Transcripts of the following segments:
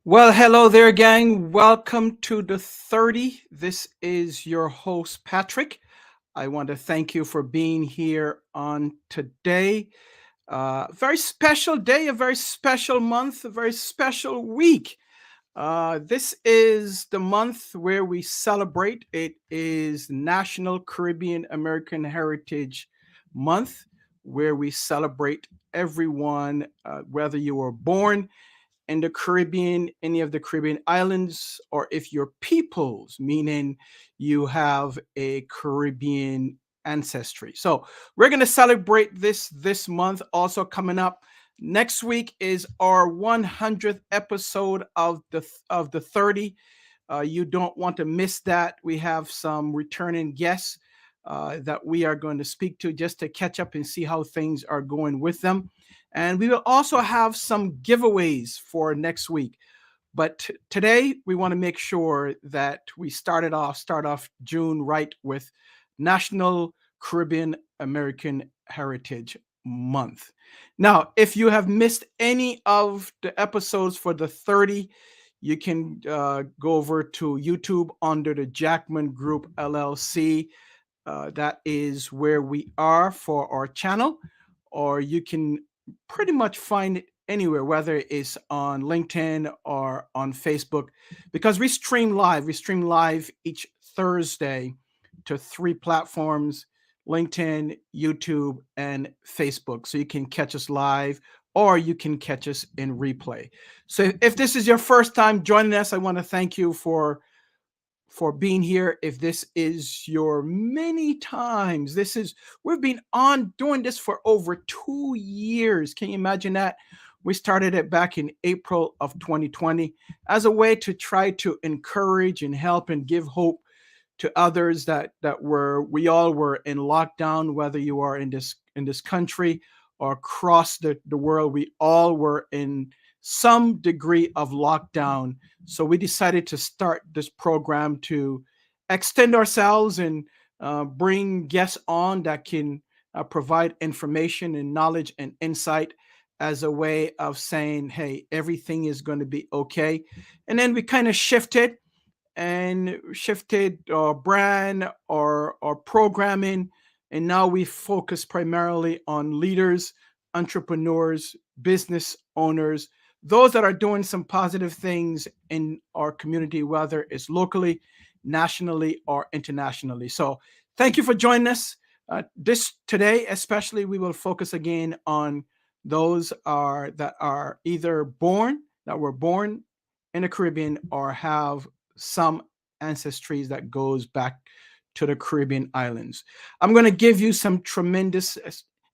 Well, hello there, gang. Welcome to the 30. This is your host, Patrick. I want to thank you for being here on today. Very special day, a very special month, a very special week. This is the month where we celebrate. It is National Caribbean American Heritage Month, where we celebrate everyone, whether you were born in the Caribbean, any of the Caribbean islands, or if you're peoples, meaning you have a Caribbean ancestry. So we're going to celebrate this month. Also coming up next week is our 100th episode of the 30. You don't want to miss that. We have some returning guests that we are going to speak to just to catch up and see how things are going with them. And we will also have some giveaways for next week. But today we want to make sure that we start off June right with National Caribbean American Heritage Month. Now, if you have missed any of the episodes for the 30, you can go over to YouTube under the Jackman Group LLC. That is where we are for our channel, or you can pretty much find it anywhere, whether it's on LinkedIn or on Facebook, because we stream live. We stream live each Thursday to 3 platforms: LinkedIn, YouTube, and Facebook. So you can catch us live or you can catch us in replay. So if this is your first time joining us, I want to thank you for being here. If this is your many times, we've been on doing this for over 2 years. Can you imagine that? We started it back in April of 2020 as a way to try to encourage and help and give hope to others we all were in lockdown, whether you are in this country or across the world. We all were in some degree of lockdown. So we decided to start this program to extend ourselves and bring guests on that can provide information and knowledge and insight as a way of saying, hey, everything is going to be okay. And then we kind of shifted our brand or programming. And now we focus primarily on leaders, entrepreneurs, business owners, those that are doing some positive things in our community, whether it's locally, nationally, or internationally. So thank you for joining us. Today, especially, we will focus again on those that were born in the Caribbean or have some ancestries that goes back to the Caribbean islands. I'm going to give you some tremendous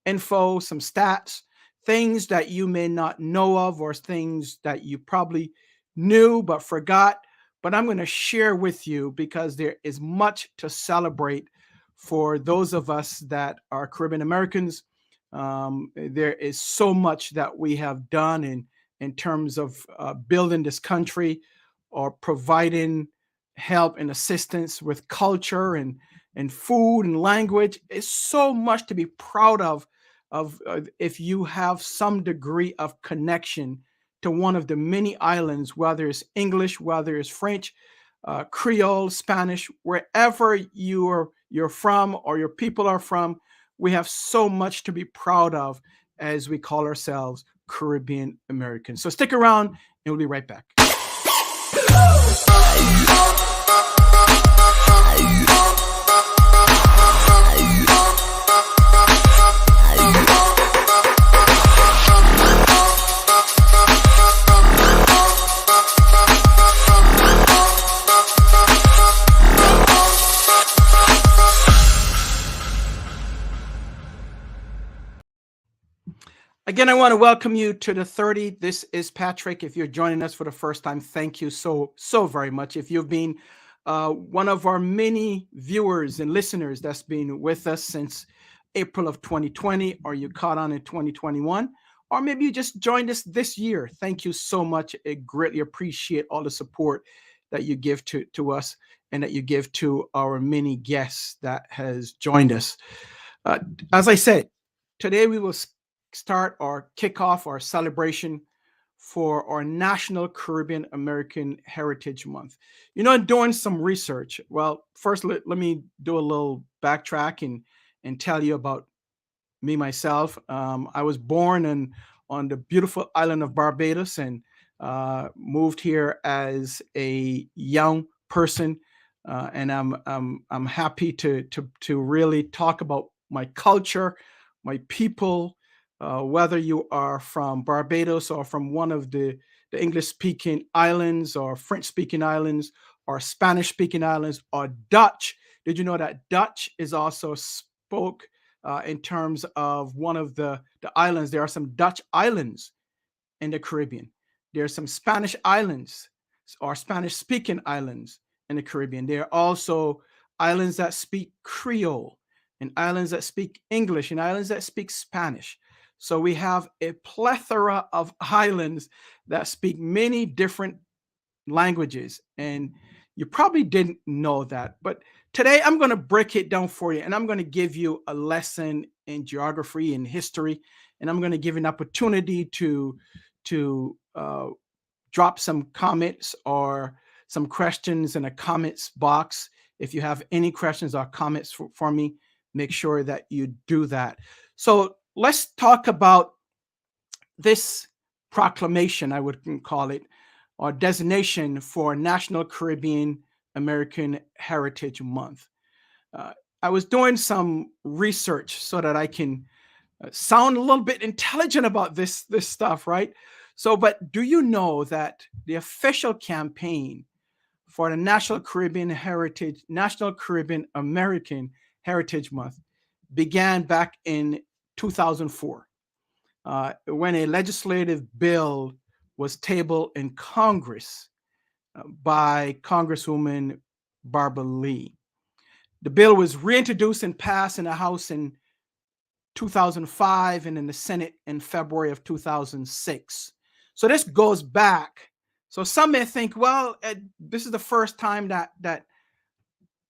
info, some stats, things that you may not know of, or things that you probably knew but forgot. But I'm going to share with you because there is much to celebrate for those of us that are Caribbean Americans. There is so much that we have done in terms of building this country or providing help and assistance with culture and food and language. It's so much to be proud of if you have some degree of connection to one of the many islands, whether it's English, whether it's French, Creole, Spanish, wherever you're from or your people are from. We have so much to be proud of as we call ourselves Caribbean Americans. So stick around and we'll be right back. Again, I want to welcome you to the 30. This is Patrick. If you're joining us for the first time, thank you so very much. If you've been one of our many viewers and listeners that's been with us since April of 2020, or you caught on in 2021, or maybe you just joined us this year, thank you so much. I greatly appreciate all the support that you give to us and that you give to our many guests that has joined us. As I said, today we will start or kick off our celebration for our National Caribbean American Heritage Month. You know, doing some research. Well, first let me do a little backtrack and tell you about me myself. I was born on the beautiful island of Barbados and moved here as a young person, and I'm happy to really talk about my culture, my people. Whether you are from Barbados or from one of the English-speaking islands or French-speaking islands or Spanish-speaking islands or Dutch. Did you know that Dutch is also spoke in terms of one of the islands? There are some Dutch islands in the Caribbean. There are some Spanish islands or Spanish speaking islands in the Caribbean. There are also islands that speak Creole and islands that speak English and islands that speak Spanish. So we have a plethora of islands that speak many different languages. And you probably didn't know that. But today I'm going to break it down for you and I'm going to give you a lesson in geography and history. And I'm going to give you an opportunity to drop some comments or some questions in a comments box. If you have any questions or comments for me, make sure that you do that. So let's talk about this proclamation, I would call it, or designation for National Caribbean American Heritage Month. I was doing some research so that I can sound a little bit intelligent about this stuff, right? So, but do you know that the official campaign for the National Caribbean American Heritage Month began back in 2004 when a legislative bill was tabled in Congress by Congresswoman Barbara Lee. The bill was reintroduced and passed in the House in 2005 and in the Senate in February of 2006. So this goes back. So some may think, well, this is the first time that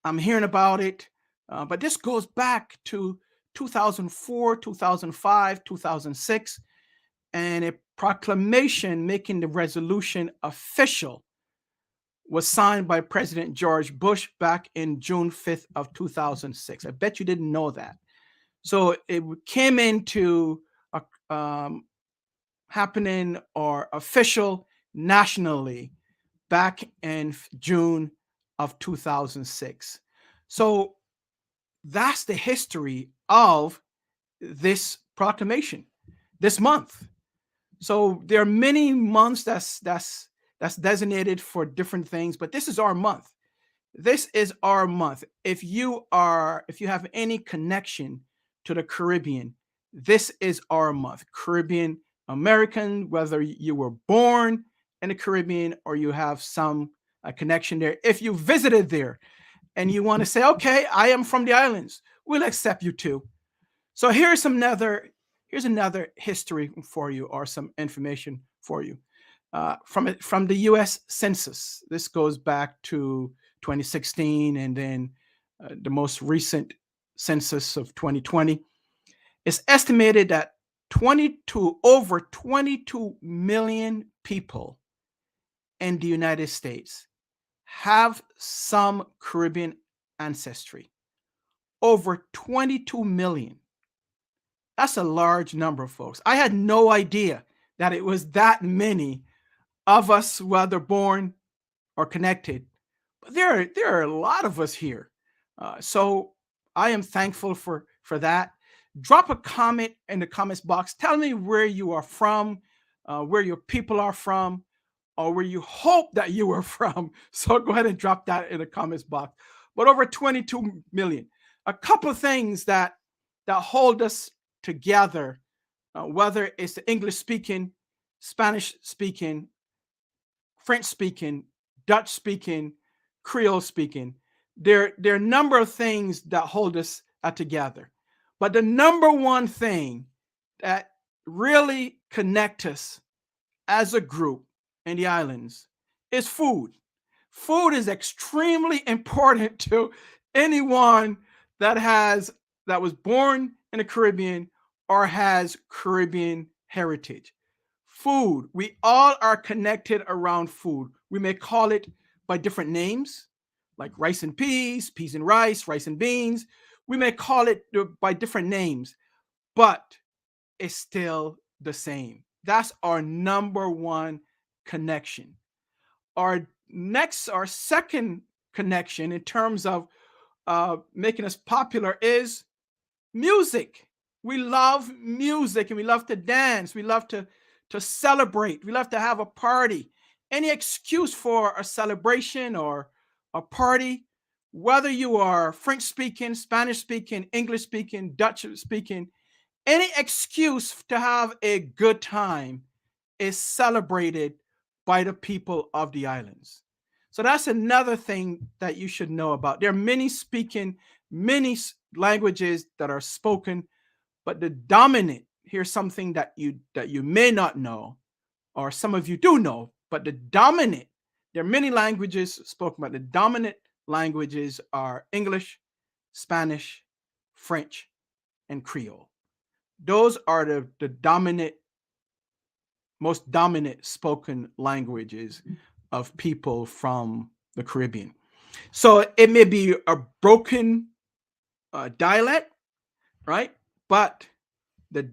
I'm hearing about it, but this goes back to 2004, 2005, 2006, and a proclamation making the resolution official was signed by President George Bush back in June 5th of 2006. I bet you didn't know that. So it came into happening or official nationally back in June of 2006. So that's the history of this proclamation, this month. So there are many months that's designated for different things, but this is our month. This is our month. If you have any connection to the Caribbean, This is our month, Caribbean American, whether you were born in the Caribbean or you have some connection there. If you visited there and you want to say, okay, I am from the islands, we'll accept you too. So here's another history for you, or some information for you from the U.S. Census. This goes back to 2016, and then the most recent census of 2020. It's estimated that 22 million people in the United States have some Caribbean ancestry. Over 22 million. That's a large number, folks. I had no idea that it was that many of us, whether born or connected. But there are a lot of us here. So I am thankful for that. Drop a comment in the comments box. Tell me where you are from, where your people are from, or where you hope that you are from. So go ahead and drop that in the comments box. But over 22 million. A couple of things that hold us together, whether it's the English speaking, Spanish speaking, French speaking, Dutch speaking, Creole speaking. There are a number of things that hold us together. But the number one thing that really connect us as a group in the islands is food. Food is extremely important to anyone that was born in the Caribbean or has Caribbean heritage. Food. We all are connected around food. We may call it by different names, like rice and peas and rice and beans. We may call it by different names, but it's still the same. That's our number one connection. Our second connection in terms of making us popular is music. We love music and we love to dance. We love to celebrate. We love to have a party. Any excuse for a celebration or a party, whether you are French speaking, Spanish speaking, English speaking, Dutch speaking, any excuse to have a good time is celebrated by the people of the islands. So that's another thing that you should know about. There are many languages that are spoken, but the dominant, here's something that you may not know, or some of you do know, but there are many languages spoken, but the dominant languages are English, Spanish, French, and Creole. Those are the most dominant spoken languages of people from the Caribbean. So it may be a broken dialect, right? But the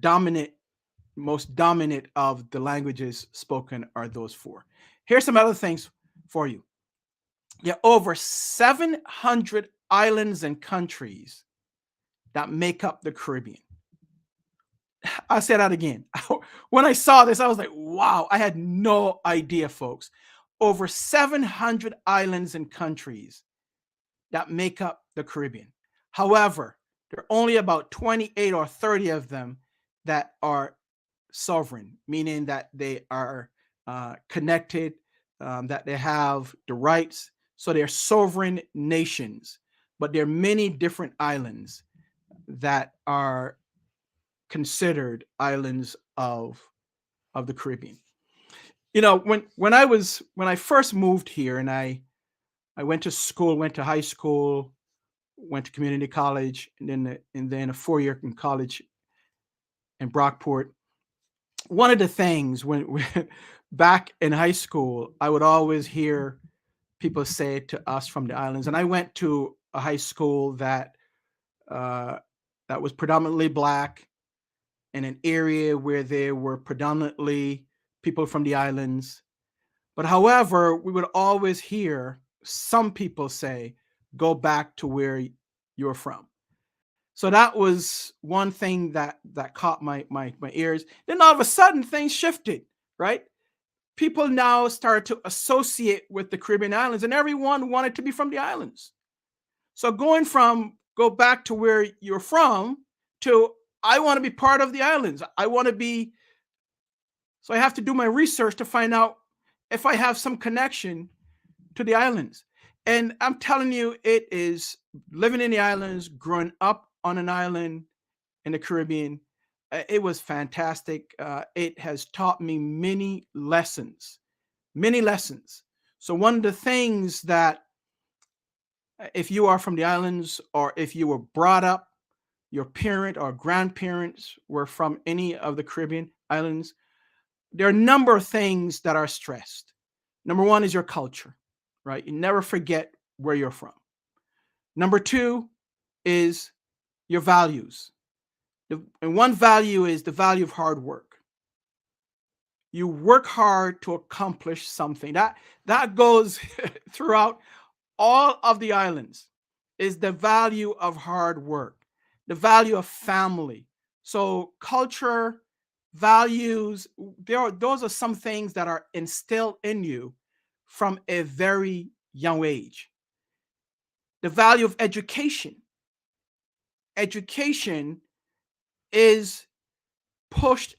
most dominant of the languages spoken are those four. Here's some other things for you. There are over 700 islands and countries that make up the Caribbean. I'll say that again. When I saw this, I was like, wow, I had no idea, folks. Over 700 islands and countries that make up the Caribbean. However, there are only about 28 or 30 of them that are sovereign, meaning that they are connected, that they have the rights. So they're sovereign nations. But there are many different islands that are considered islands of the Caribbean. You know, when I first moved here, and I went to school, went to high school, went to community college, and then a 4-year in college in Brockport. One of the things when back in high school, I would always hear people say to us from the islands, and I went to a high school that was predominantly Black, in an area where there were predominantly people from the islands. But however, we would always hear some people say, go back to where you're from. So that was one thing that caught my ears. Then all of a sudden things shifted, right? People now started to associate with the Caribbean islands, and everyone wanted to be from the islands. So go back to where you're from to I want to be part of the islands. I want to be, so I have to do my research to find out if I have some connection to the islands. And I'm telling you, it is living in the islands, growing up on an island in the Caribbean. It was fantastic. It has taught me many lessons, many lessons. So, one of the things that, if you are from the islands or if you were brought up, your parent or grandparents were from any of the Caribbean islands, there are a number of things that are stressed. Number one is your culture, right? You never forget where you're from. Number two is your values. And one value is the value of hard work. You work hard to accomplish something. That goes throughout all of the islands, is the value of hard work, the value of family. So culture, values, those are some things that are instilled in you from a very young age. The value of education. Education is pushed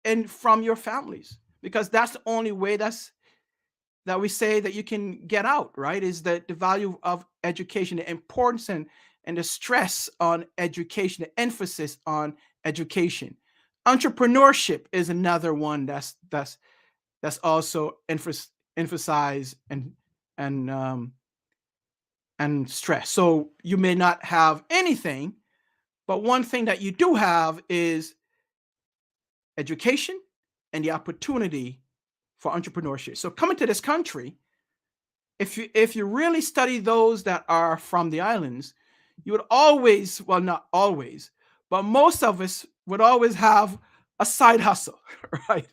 in from your families, because that's the only way that we say that you can get out, right? Is that the value of education, the importance and the stress on education, the emphasis on education. Entrepreneurship is another one that's also emphasized and and stress. So you may not have anything, but one thing that you do have is education and the opportunity for entrepreneurship. So coming to this country, if you really study those that are from the islands, you would always, well, not always, but most of us would always have a side hustle, right?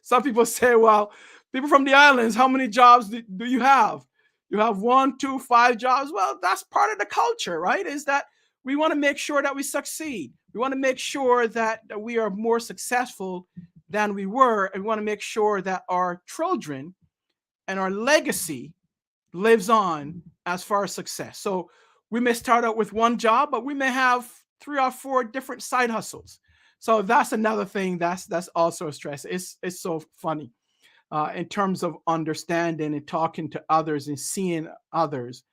Some people say, well, people from the islands, how many jobs do you have? You have one, two, five jobs. Well, that's part of the culture, right? Is that we want to make sure that we succeed. We want to make sure that we are more successful than we were. And we want to make sure that our children and our legacy lives on as far as success. So we may start out with one job, but we may have three or four different side hustles. So that's another thing that's also a stress. It's so funny in terms of understanding and talking to others and seeing others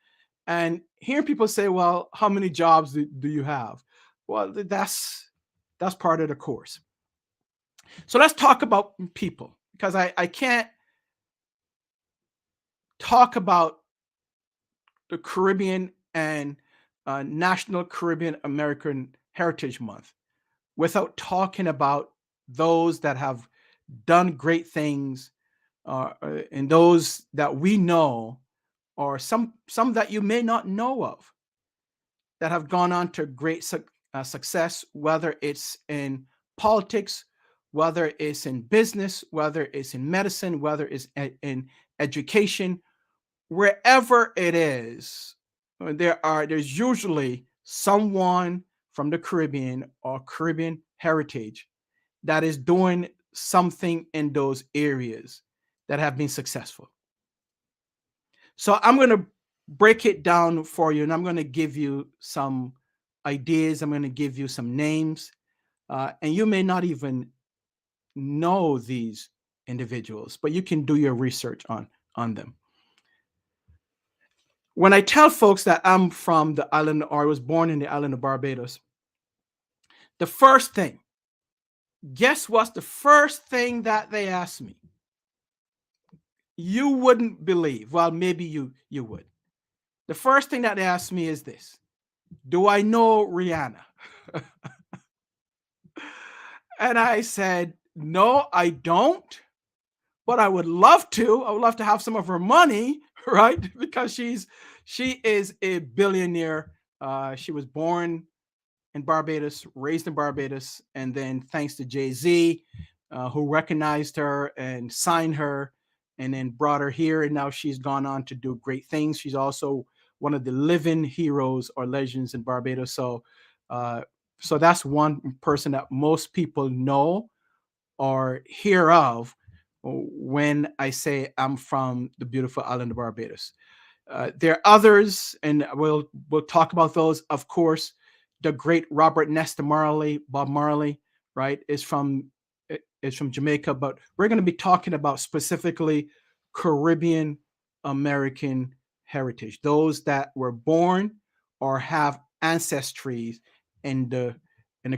and hearing people say, "Well, how many jobs do you have?" Well, that's part of the course. So let's talk about people, because I can't talk about the Caribbean and National Caribbean American Heritage Month without talking about those that have done great things, and those that we know, or some that you may not know of, that have gone on to great success, whether it's in politics, whether it's in business, whether it's in medicine, whether it's in education, wherever it is. There's usually someone from the Caribbean or Caribbean heritage that is doing something in those areas that have been successful. So I'm going to break it down for you, and I'm going to give you some ideas. I'm going to give you some names, and you may not even know these individuals, but you can do your research on them. When I tell folks that I'm from the island, or I was born in the island of Barbados, the first thing, guess what's the first thing that they ask me? You wouldn't believe. Well, maybe you would. The first thing that they ask me is this: do I know Rihanna? And I said, no, I don't, but I would love to. I would love to have some of her money, right? Because she is a billionaire. She was born in Barbados, raised in Barbados, and then thanks to Jay-Z, who recognized her and signed her, and then brought her here, and now she's gone on to do great things. She's also one of the living heroes or legends in Barbados. Uh, so that's one person that most people know or hear of when I say I'm from the beautiful island of Barbados. There are others, and we'll talk about those, of course. The great Robert Nesta Marley, Bob Marley, right, is from Jamaica, but we're going to be talking about specifically Caribbean American heritage, those that were born or have ancestries in the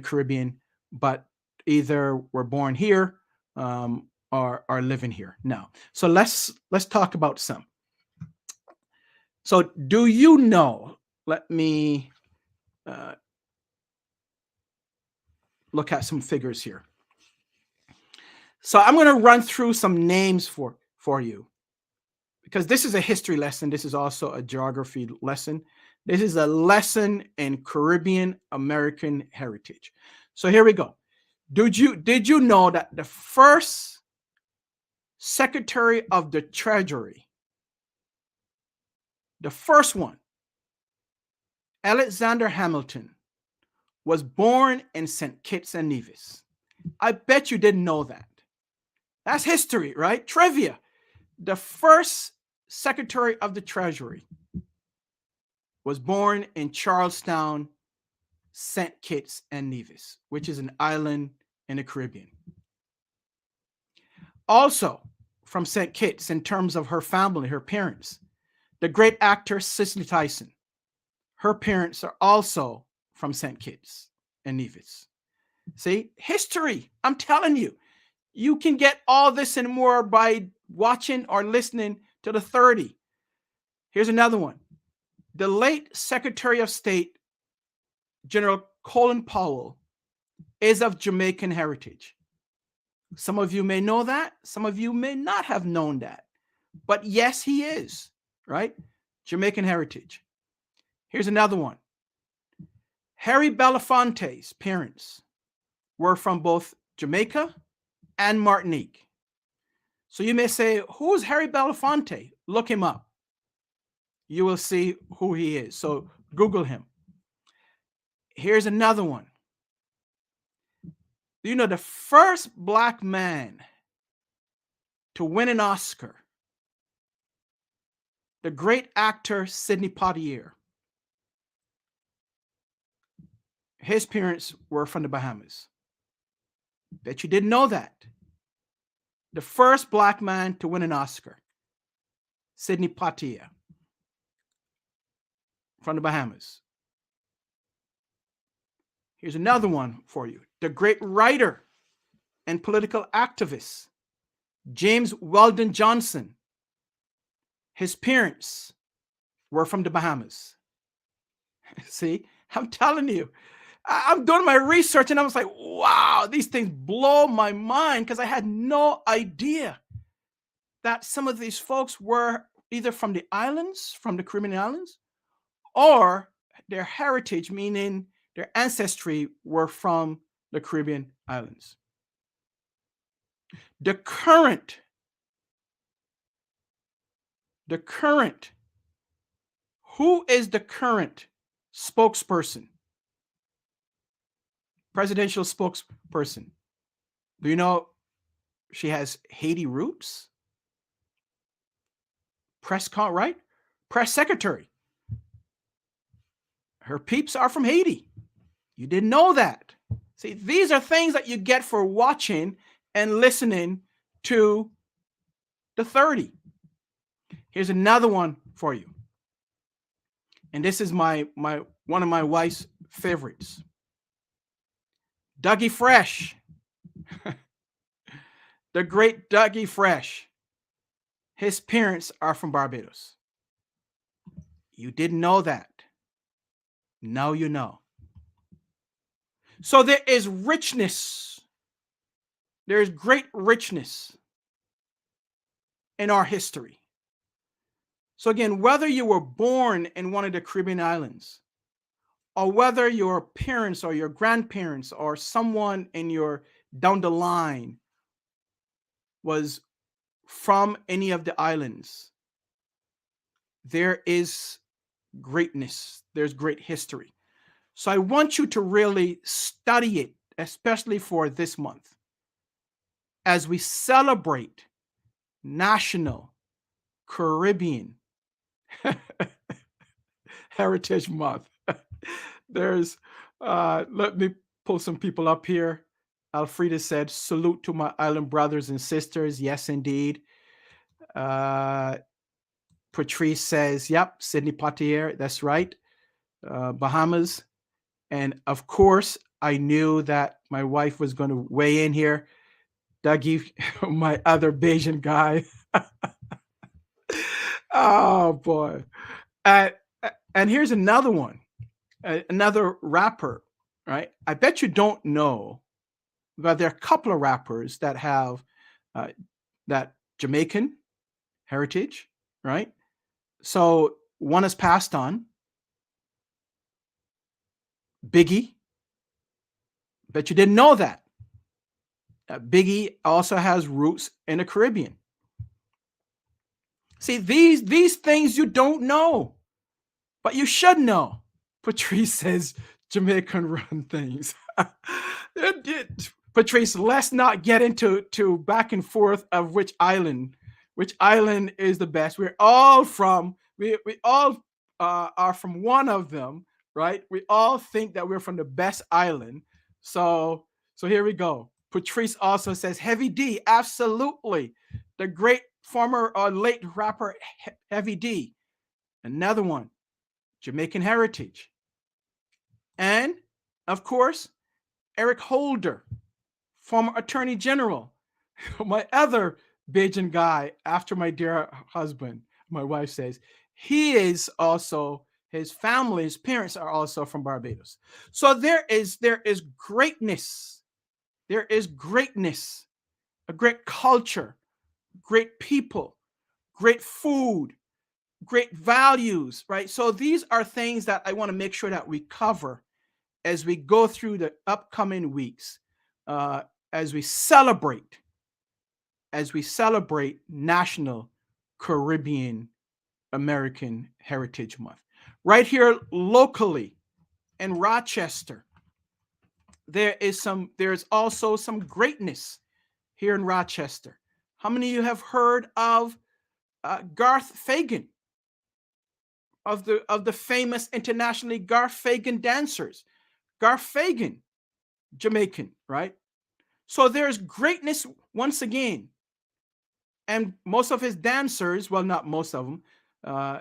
Caribbean, but either were born here or are living here now. So let's talk about some. So do you know? Let me uh, look at some figures here. So I'm going to run through some names for you because this is a history lesson. This is also a geography lesson. This is a lesson in Caribbean American heritage. So here we go. Did you know that the first Secretary of the Treasury, the first one, Alexander Hamilton, was born in St. Kitts and Nevis? I bet you didn't know that. That's history, right? Trivia. The first Secretary of the Treasury was born in Charlestown, St. Kitts and Nevis, which is an island in the Caribbean. Also, from St. Kitts, in terms of her family, her parents, the great actor Cicely Tyson, her parents are also from St. Kitts and Nevis. See, history. I'm telling you, you can get all this and more by watching or listening to the 30. Here's another one. The late Secretary of State, General Colin Powell, is of Jamaican heritage. Some of you may know that. Some of you may not have known that. But yes, he is, right? Jamaican heritage. Here's another one. Harry Belafonte's parents were from both Jamaica and Martinique. So you may say, who's Harry Belafonte? Look him up. You will see who he is. So Google him. Here's another one. You know, the first Black man to win an Oscar, the great actor Sidney Poitier. His parents were from the Bahamas. Bet you didn't know that. The first Black man to win an Oscar, Sidney Poitier, from the Bahamas. Here's another one for you. The great writer and political activist, James Weldon Johnson. His parents were from the Bahamas. See, I'm telling you, I'm doing my research and I was like, wow, these things blow my mind because I had no idea that some of these folks were either from the islands, from the Caribbean islands, or their heritage, meaning their ancestry, were from the Caribbean islands. The current, who is the current spokesperson, presidential spokesperson? Do you know she has Haiti roots? Right? Press secretary. Her peeps are from Haiti. You didn't know that. See, these are things that you get for watching and listening to the 30. Here's another one for you. And this is my one of my wife's favorites. Dougie Fresh. The great Dougie Fresh. His parents are from Barbados. You didn't know that. Now you know. So there is richness. There is great richness in our history. So again, whether you were born in one of the Caribbean islands, or whether your parents or your grandparents or someone in your down the line was from any of the islands, there is greatness. There's great history. So I want you to really study it, especially for this month, as we celebrate National Caribbean Heritage Month. There's Let me pull some people up here. Alfreda said, salute to my island brothers and sisters. Yes, indeed. Uh, Patrice says, yep, Sydney Poitier. That's right. Bahamas. And of course, I knew that my wife was going to weigh in here. Dougie, my other Bayesian guy. Oh, boy. Uh, and here's another one, another rapper, right? I bet you don't know, but there are a couple of rappers that have uh, that Jamaican heritage, right? So one has passed on, Biggie. Bet you didn't know that. Biggie also has roots in the Caribbean. See, these things you don't know, but you should know. Patrice says Jamaican run things. Patrice, let's not get into back and forth of which island is the best. We're all from we all are from one of them, right? We all think that we're from the best island. So here we go. Patrice also says Heavy D, absolutely, the great former or late rapper Heavy D. Another one, Jamaican heritage. And of course, Eric Holder, former attorney general, my other Bajan guy after my dear husband, my wife says, he is also, his family, his parents are also from Barbados. So there is greatness. There is greatness, a great culture, great people, great food, great values, right? So these are things that I want to make sure that we cover as we go through the upcoming weeks, uh, as we celebrate, National Caribbean American Heritage Month. Right here locally in Rochester, there's also some greatness here in Rochester. How many of you have heard of Garth Fagan, of the famous internationally Garth Fagan dancers? Garth Fagan, Jamaican, right? So there's greatness once again. And most of his dancers, well, not most of them,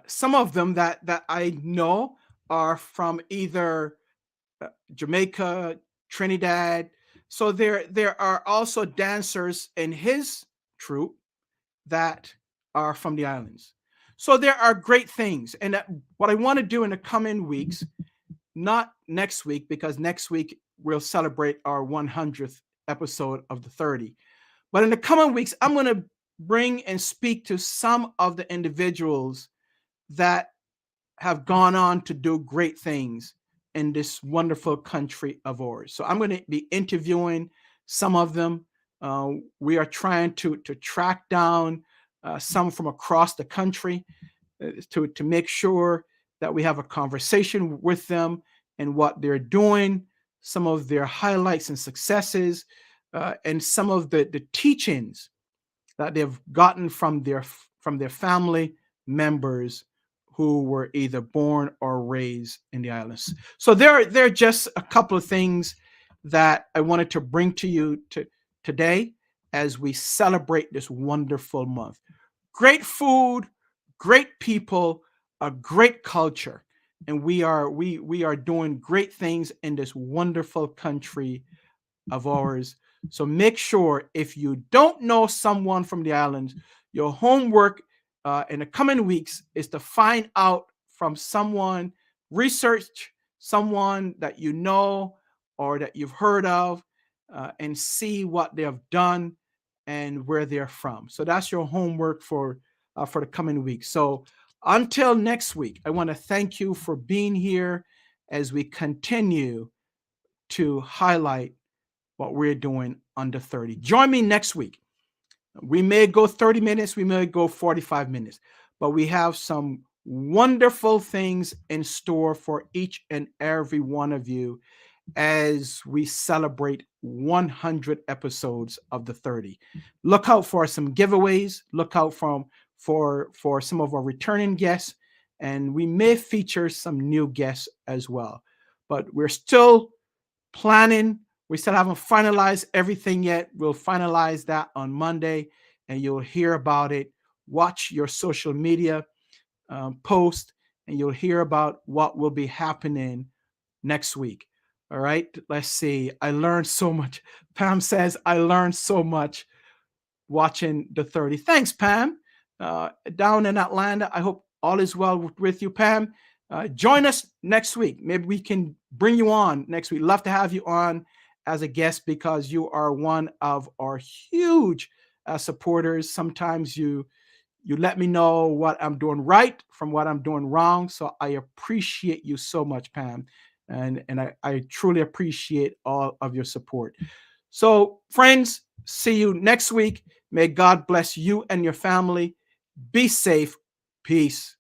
some of them that I know are from either Jamaica, Trinidad. So there are also dancers in his troupe that are from the islands. So there are great things. And what I want to do in the coming weeks, not next week, because next week we'll celebrate our 100th episode of the 30. But in the coming weeks, I'm going to bring and speak to some of the individuals that have gone on to do great things in this wonderful country of ours. So I'm going to be interviewing some of them. We are trying to track down some from across the country to make sure that we have a conversation with them and what they're doing, some of their highlights and successes, and some of the teachings that they've gotten from their family members who were either born or raised in the islands. So there are just a couple of things that I wanted to bring to you today as we celebrate this wonderful month. Great food, great people, a great culture, and we are doing great things in this wonderful country of ours. So make sure, if you don't know someone from the islands, your homework in the coming weeks is to find out from someone, research someone that you know or that you've heard of, and see what they have done and where they're from. So that's your homework for the coming week. So until next week, I want to thank you for being here as we continue to highlight what we're doing under 30. Join me next week. We may go 30 minutes, we may go 45 minutes, but we have some wonderful things in store for each and every one of you as we celebrate 100 episodes of the 30. Look out for some giveaways, look out for some of our returning guests, and we may feature some new guests as well. but we're still planning. We still haven't finalized everything yet. We'll finalize that on Monday, and you'll hear about it. Watch your social media post, and you'll hear about what will be happening next week. All right, let's see. I learned so much. Pam says, I learned so much watching the 30. Thanks, Pam. Down in Atlanta, I hope all is well with you, Pam. Join us next week. Maybe we can bring you on next week. Love to have you on as a guest because you are one of our huge supporters. Sometimes you let me know what I'm doing right from what I'm doing wrong. So I appreciate you so much, Pam. And I truly appreciate all of your support. So, friends, see you next week. May God bless you and your family. Be safe. Peace.